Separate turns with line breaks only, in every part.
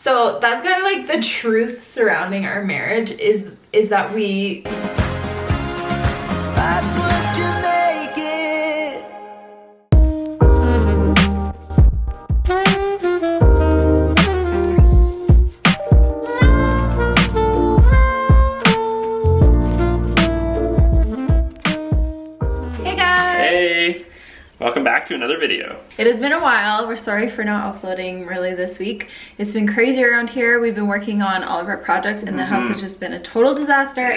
So that's kind of like the truth surrounding our marriage is that we...
That's what you make it.
Hey guys!
Hey! Welcome back to another video.
It has been a while. We're sorry for not uploading really this week. It's been crazy around here. We've been working on all of our projects and the house has just been a total disaster.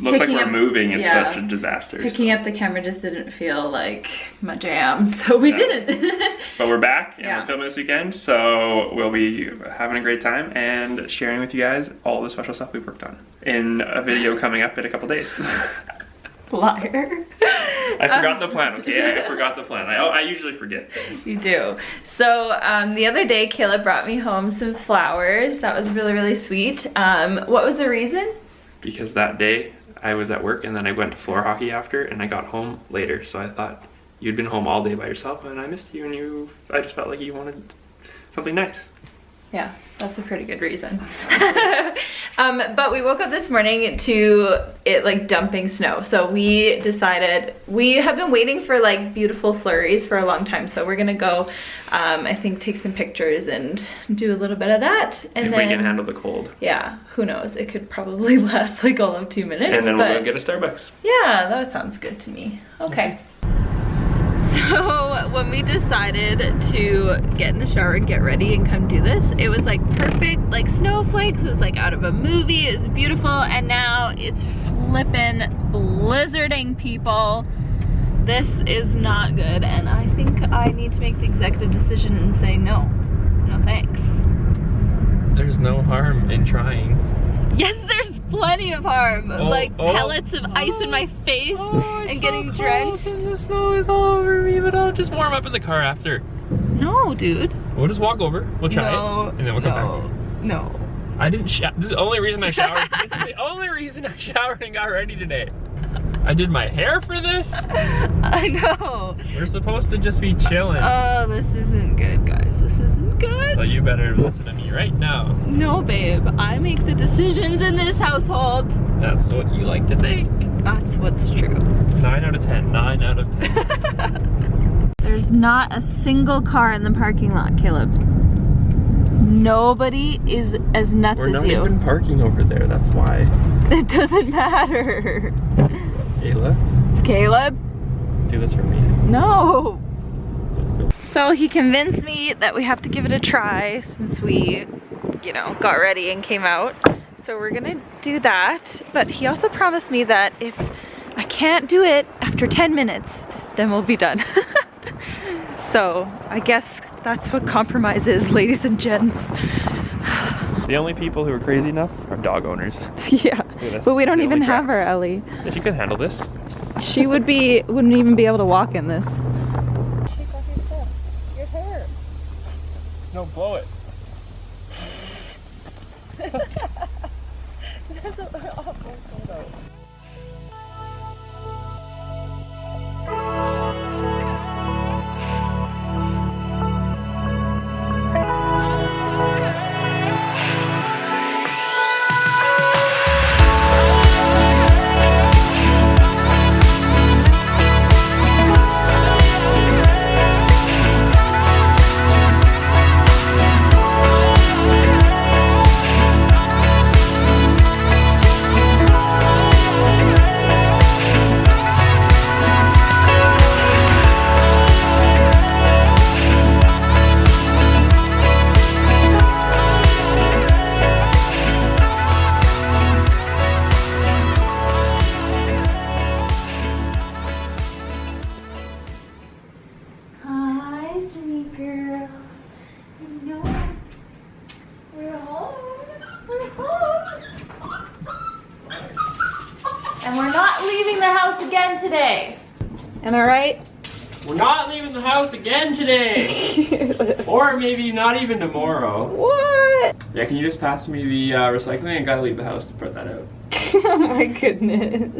Looks like we're moving. It's such a disaster.
Picking up the camera just didn't feel like my jam, so we didn't.
But we're back and we're filming this weekend, so we'll be having a great time and sharing with you guys all the special stuff we've worked on in a video coming up in a couple days.
Liar.
I forgot the plan, okay? I forgot the plan. I usually forget things.
You do. So the other day, Caleb brought me home some flowers. That was really, really sweet. What was the reason?
Because that day I was at work and then I went to floor hockey after and I got home later. So I thought you'd been home all day by yourself and I missed you and I just felt like you wanted something nice.
Yeah, that's a pretty good reason. But we woke up this morning to it like dumping snow. So we decided, we have been waiting for like beautiful flurries for a long time. So we're gonna go, I think take some pictures and do a little bit of that. And
if
then,
we can handle the cold.
Yeah, who knows? It could probably last like all of 2 minutes.
And then we'll go get a Starbucks.
Yeah, that sounds good to me. Okay. So when we decided to get in the shower and get ready and come do this, it was like perfect, like snowflakes. It was like out of a movie. It was beautiful, and now it's flippin' blizzarding, people. This is not good, and I think I need to make the executive decision and say no. No thanks.
There's no harm in trying.
Yes, there's plenty of harm. Pellets of ice in my face and getting drenched.
And the snow is all over me, but I'll just warm up in the car after.
No, dude.
We'll just walk over. We'll try it, and then we'll come back.
No.
I didn't shower. This is the only reason I showered. This is the only reason I showered and got ready today. I did my hair for this.
I know.
We're supposed to just be chilling.
Oh, this isn't good, guys. This isn't good.
So you better listen to me right now.
No, babe. I make the decisions in this household.
That's what you like to think.
That's what's true.
9 out of 10. 9 out of 10.
There's not a single car in the parking lot, Caleb. Nobody is as nuts as you.
We're not even parking over there. That's why.
It doesn't matter.
Ayla?
Caleb?
Do this for me.
No. So he convinced me that we have to give it a try since we, you know, got ready and came out. So we're gonna do that. But he also promised me that if I can't do it after 10 minutes, then we'll be done. So I guess that's what compromise is, ladies and gents.
The only people who are crazy enough are dog owners.
Yeah, but we don't even have her, Ellie.
Yeah, she could handle this.
She wouldn't even be able to walk in this.
Take off your stuff. Your hair. No, blow it.
That's an awful photo. And we're not leaving the house again today. Am I right?
We're not leaving the house again today. Or maybe not even tomorrow.
What?
Yeah, can you just pass me the recycling? I gotta leave the house to put that out.
Oh my goodness.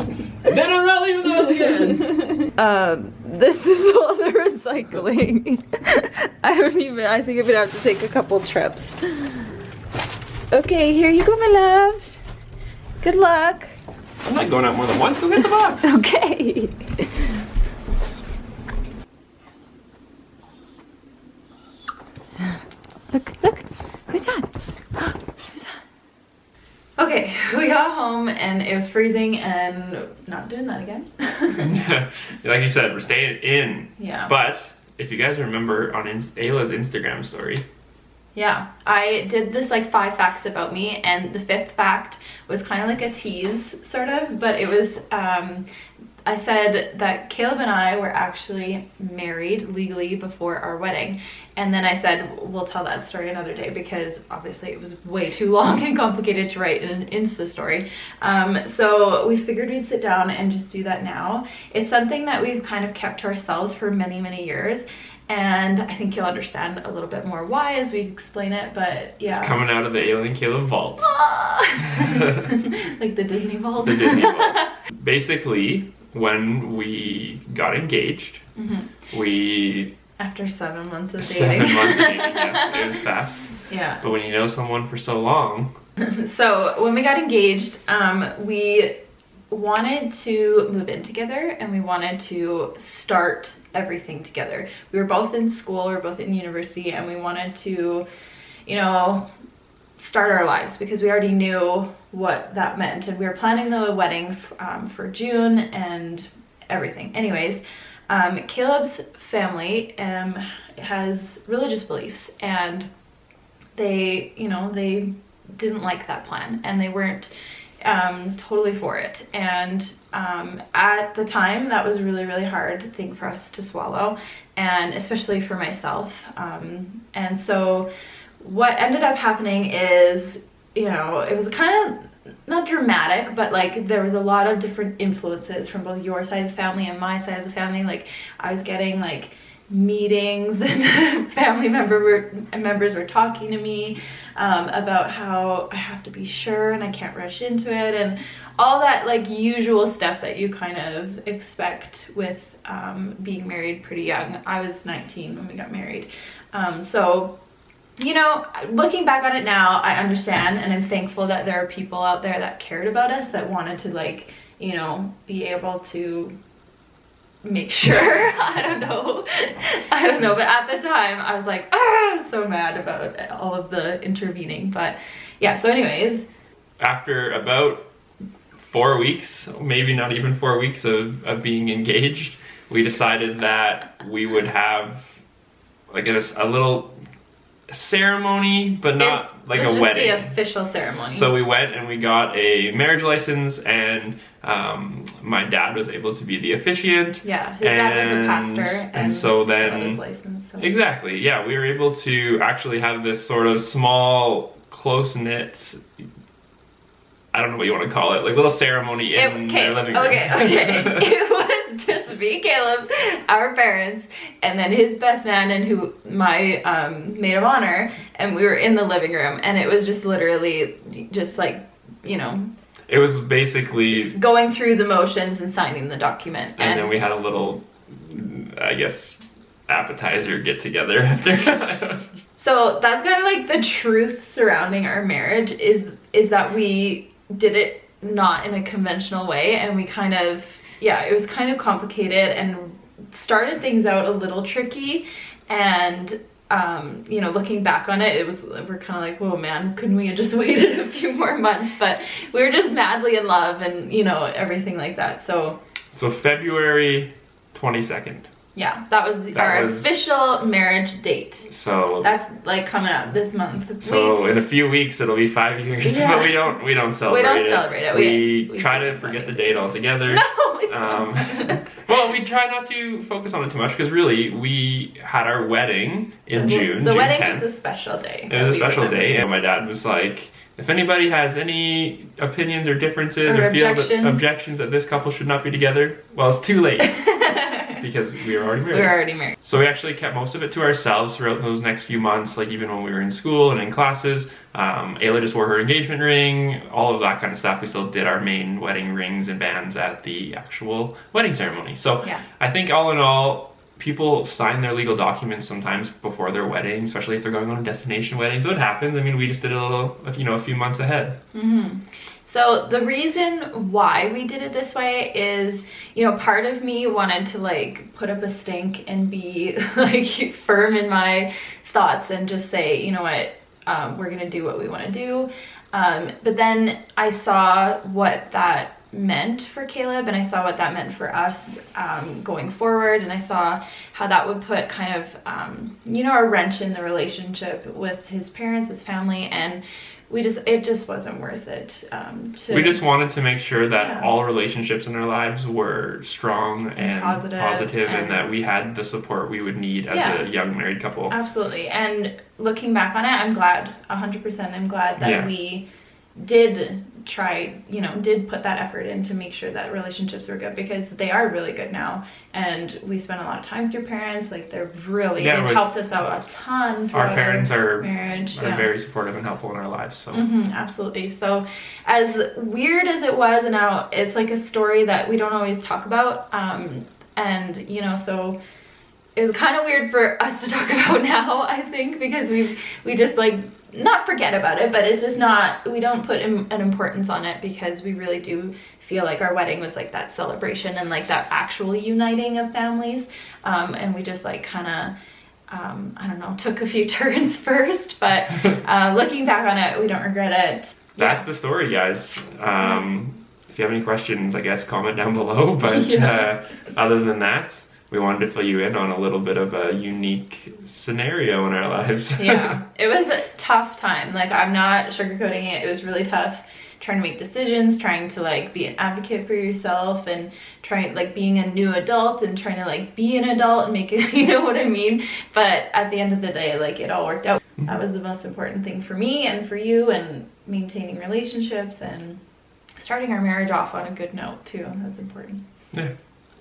Then I'm not leaving the house again.
This is all the recycling. I think I'm gonna have to take a couple trips. Okay, here you go, my love. Good luck.
I'm not going out more than once. Go get the box.
Okay. Look. Who's that? Who's that? Okay, we got home and it was freezing and not doing that again.
Like you said, we're staying in.
Yeah.
But if you guys remember on Ayla's Instagram story.
Yeah, I did this like 5 facts about me, and the 5th fact was kind of like a tease, sort of, but it was, I said that Caleb and I were actually married legally before our wedding, and then I said, we'll tell that story another day, because obviously it was way too long and complicated to write in an Insta story. So we figured we'd sit down and just do that now. It's something that we've kind of kept to ourselves for many, many years. And I think you'll understand a little bit more why as we explain it, but yeah.
It's coming out of the Ayla and Caleb vault.
Like the Disney vault?
The Disney vault. Basically, when we got engaged, we...
After 7 months of dating.
7 months of dating, yes, it was fast.
Yeah.
But when you know someone for so long...
So when we got engaged, we wanted to move in together and we wanted to start everything together. We were both in school, we were both in university, and we wanted to, you know, start our lives because we already knew what that meant, and we were planning the wedding for June and everything. Anyways, Caleb's family has religious beliefs, and they, you know, they didn't like that plan, and they weren't totally for it. And at the time, that was really, really hard thing for us to swallow, and especially for myself. And so what ended up happening is, you know, it was kind of not dramatic, but like there was a lot of different influences from both your side of the family and my side of the family. Like I was getting like meetings and family members were talking to me about how I have to be sure and I can't rush into it, and all that like usual stuff that you kind of expect with being married pretty young. I was 19 when we got married. So, you know, looking back on it now, I understand, and I'm thankful that there are people out there that cared about us, that wanted to, like, you know, be able to make sure. I don't know, but at the time I was like, I was so mad about all of the intervening. But yeah, so anyways, after
about 4 weeks, maybe not even 4 weeks of being engaged, we decided that we would have like a little ceremony, but not like a wedding.
The official ceremony.
So we went and we got a marriage license, and my dad was able to be the officiant.
Yeah, his dad was a pastor,
and so then
got his license. So.
Exactly, yeah, we were able to actually have this sort of small, close-knit, I don't know what you want to call it, like little ceremony in their living room.
Okay. It was just me, Caleb, our parents, and then his best man and my maid of honor, and we were in the living room, and it was just literally just like, you know,
it was basically
going through the motions and signing the document.
And then we had a little, I guess, appetizer get together after.
So that's kind of like the truth surrounding our marriage is that we did it not in a conventional way, and we kind of, yeah, it was kind of complicated and started things out a little tricky. And you know, looking back on it, we're kind of like, oh man, couldn't we have just waited a few more months? But we were just madly in love, and you know, everything like that. So February
22nd.
Yeah, that was our official marriage date.
So
that's like coming up this month.
So in a few weeks it'll be 5 years, yeah. But we don't celebrate it.
We don't celebrate it.
We try to forget the date altogether.
No, we don't.
Well, we try not to focus on it too much, because really we had our wedding in June.
The
June
wedding
10th.
was a special day.
It was a special day, and my dad was like, if anybody has any opinions or differences or feels objections that this couple should not be together, well, it's too late. Because we were already married.
We were already married.
So we actually kept most of it to ourselves throughout those next few months, like even when we were in school and in classes. Ayla just wore her engagement ring, all of that kind of stuff. We still did our main wedding rings and bands at the actual wedding ceremony. So yeah. I think all in all, people sign their legal documents sometimes before their wedding, especially if they're going on a destination wedding. So it happens. I mean, we just did it a few months ahead.
So the reason why we did it this way is, part of me wanted to like put up a stink and be like firm in my thoughts and just say, you know what, we're gonna do what we want to do. But then I saw what that meant for Caleb, and I saw what that meant for us going forward, and I saw how that would put kind of a wrench in the relationship with his parents, his family, and it just wasn't worth it.
We just wanted to make sure that all relationships in our lives were strong and positive and that we had the support we would need as a young married couple.
Absolutely. And looking back on it, I'm glad, 100% I'm glad that we did try, did put that effort in to make sure that relationships were good, because they are really good now, and we spent a lot of time with your parents. Like, they've helped us out a ton.
Our parents are
marriage
are very supportive and helpful in our lives. So
absolutely. So as weird as it was, and now it's like a story that we don't always talk about, and so it was kind of weird for us to talk about now, I think, because we just like not forget about it, but it's just not, we don't put an importance on it, because we really do feel like our wedding was like that celebration and like that actual uniting of families, and we just like kind of I don't know, took a few turns first, but looking back on it, we don't regret it.
That's the story, guys. If you have any questions, I guess comment down below, but other than that, we wanted to fill you in on a little bit of a unique scenario in our lives.
Yeah, it was a tough time. Like, I'm not sugarcoating it. It was really tough trying to make decisions, trying to like be an advocate for yourself, and trying like being a new adult and trying to like be an adult and make it, you know what I mean? But at the end of the day, like, it all worked out. That was the most important thing for me and for you, and maintaining relationships and starting our marriage off on a good note too. That's important.
Yeah.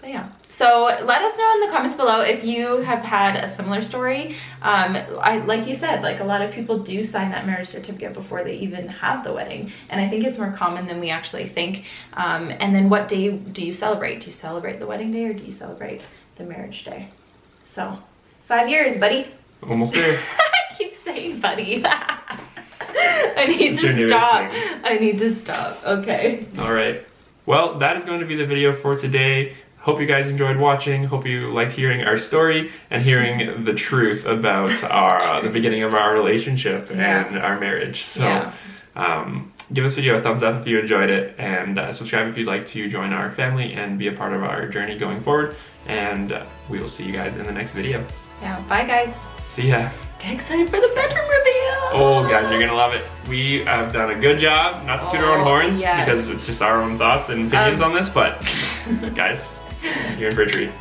But yeah, so let us know in the comments below if you have had a similar story. Like you said, like, a lot of people do sign that marriage certificate before they even have the wedding, and I think it's more common than we actually think. And then what day do you celebrate? Do you celebrate the wedding day, or do you celebrate the marriage day? So 5 years, buddy.
Almost there.
I keep saying buddy. I need to stop. I need to stop. Okay.
All right. Well, that is going to be the video for today. Hope you guys enjoyed watching. Hope you liked hearing our story and hearing the truth about the beginning of our relationship and our marriage. So give this video a thumbs up if you enjoyed it, and subscribe if you'd like to join our family and be a part of our journey going forward. And we will see you guys in the next video.
Yeah, bye guys.
See ya.
Get excited for the bedroom reveal.
Oh guys, you're gonna love it. We have done a good job, not to toot our own horns, because it's just our own thoughts and opinions on this, but guys, you're in for a treat.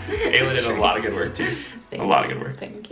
Ayla did a lot of good work too. A lot of good work.
Thank you.